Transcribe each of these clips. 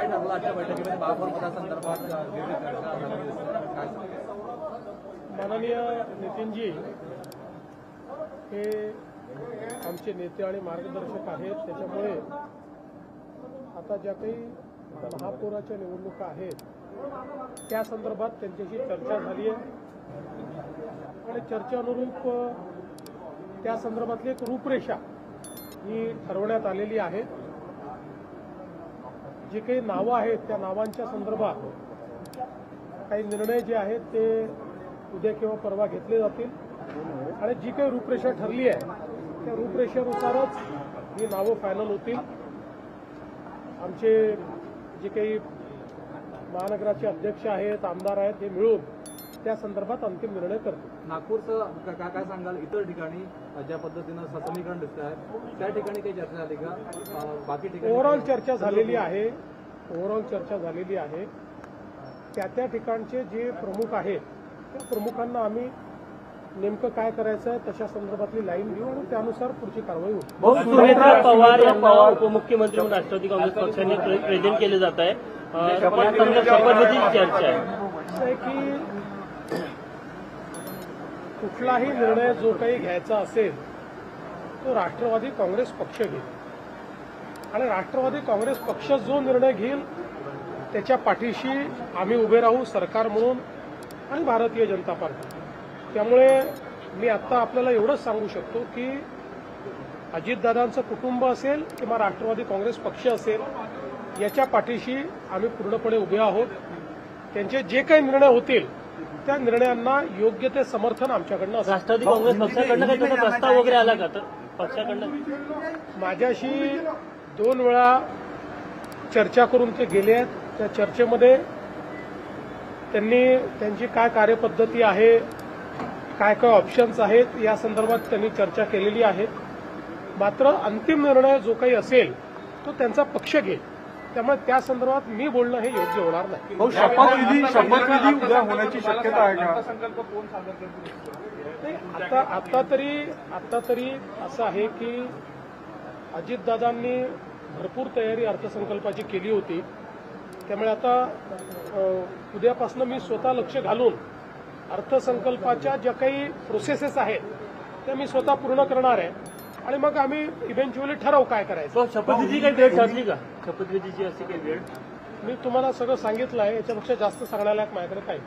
काय ठरलं आजच्या बैठकीमध्ये महापौर पदासंदर्भात माननीय नितीनजी हे आमचे नेते आणि मार्गदर्शक आहेत. त्याच्यामुळे आता ज्या काही महापौराच्या निवडणुका आहेत त्या संदर्भात त्यांच्याशी चर्चा झाली आहे आणि चर्चेअनुरूप त्या संदर्भातली एक रूपरेषा ही ठरवण्यात आलेली आहे. जी काही नावं आहेत त्या नावांच्या संदर्भात काही निर्णय जे आहेत ते उद्या किंवा परवा घेतले जातील आणि जी काही रूपरेषा ठरली आहे त्या रूपरेषेनुसारच ही नावं फायनल होतील. आमचे जे काही महानगराचे अध्यक्ष आहेत, आमदार आहेत, हे मिळून त्या संदर्भात अंतिम निर्णय करतील. नागपूरचं काय सांगाल? इतर ठिकाणी ज्या पद्धतीनं समीकरण दिसत आहे त्या ठिकाणी काही चर्चा झाली का? बाकी ठिकाणी ओव्हरऑल चर्चा झालेली आहे. त्या ठिकाणचे जे प्रमुख आहेत त्या प्रमुखांना आम्ही नेमकं काय करायचं आहे तशा संदर्भातली लाईन घेऊ आणि त्यानुसार पुढची कारवाई होईल. सुनेत्रा पवार यांना उपमुख्यमंत्री म्हणून राष्ट्रवादी काँग्रेस पक्षाने प्रेझेंट केले जात आहे. शपथविधीची चर्चा आहे. असं आहे की कुठलाही निर्णय जो काही घ्यायचा असेल तो राष्ट्रवादी काँग्रेस पक्ष घेईल आणि राष्ट्रवादी काँग्रेस पक्ष जो निर्णय घेईल त्याच्या पाठीशी आम्ही उभे राहू, सरकार म्हणून आणि भारतीय जनता पार्टी. त्यामुळे मी आत्ता आपल्याला एवढंच सांगू शकतो की अजितदादांचं कुटुंब असेल किंवा राष्ट्रवादी काँग्रेस पक्ष असेल याच्या पाठीशी आम्ही पूर्णपणे उभे आहोत. त्यांचे जे काही निर्णय होतील त्या निर्णयांना योग्य ते समर्थन आमच्याकडनं असेल. राष्ट्रवादी काँग्रेस पक्षाकडनं काही तसा प्रस्ताव वगैरे आला का? तर पक्षाकडनं माझ्याशी 2 वेळा चर्चा करून ते गेले आहेत. त्या चर्चेमध्ये त्यांनी त्यांची काय कार्यपद्धती आहे, काय काय ऑप्शन्स आहेत या संदर्भात त्यांनी चर्चा केलेली आहे. मात्र अंतिम निर्णय जो काही असेल तो त्यांचा पक्ष घेईल. त्यामुळे त्या संदर्भात मी बोलणं हे योग्य होणार नाही. शपथविधी उद्या होण्याची शक्यता आहे का? आता तरी असं आहे की अजितदादांनी भरपूर तयारी अर्थसंकल्पाची केली होती. त्यामुळे आता उद्यापासून मी स्वतः लक्ष घालून अर्थसंकल्पाच्या ज्या काही प्रोसेसेस आहेत त्या मी स्वतः पूर्ण करणार आहे आणि मग आम्ही इव्हेंच्युअली ठरवू काय करायचं. शपथविधीची काही वेळ ठरली का? शपथविधीची अशी काही वेळ? मी तुम्हाला सगळं सांगितलं आहे. याच्यापेक्षा जास्त सांगण्याला माझ्याकडे काही.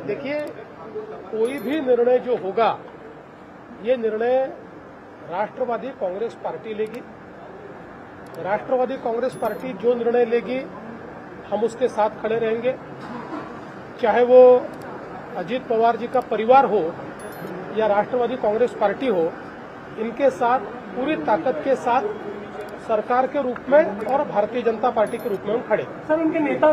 देखिए, कोई भी निर्णय जो होगा ये निर्णय राष्ट्रवादी कांग्रेस पार्टी लेगी. राष्ट्रवादी कांग्रेस पार्टी जो निर्णय लेगी हम उसके साथ खड़े रहेंगे. चाहे वो अजीत पवार जी का परिवार हो या राष्ट्रवादी कांग्रेस पार्टी हो, इनके साथ पूरी ताकत के साथ सरकार के रूप में और भारतीय जनता पार्टी के रूप में हम खड़े. सर, उनके नेता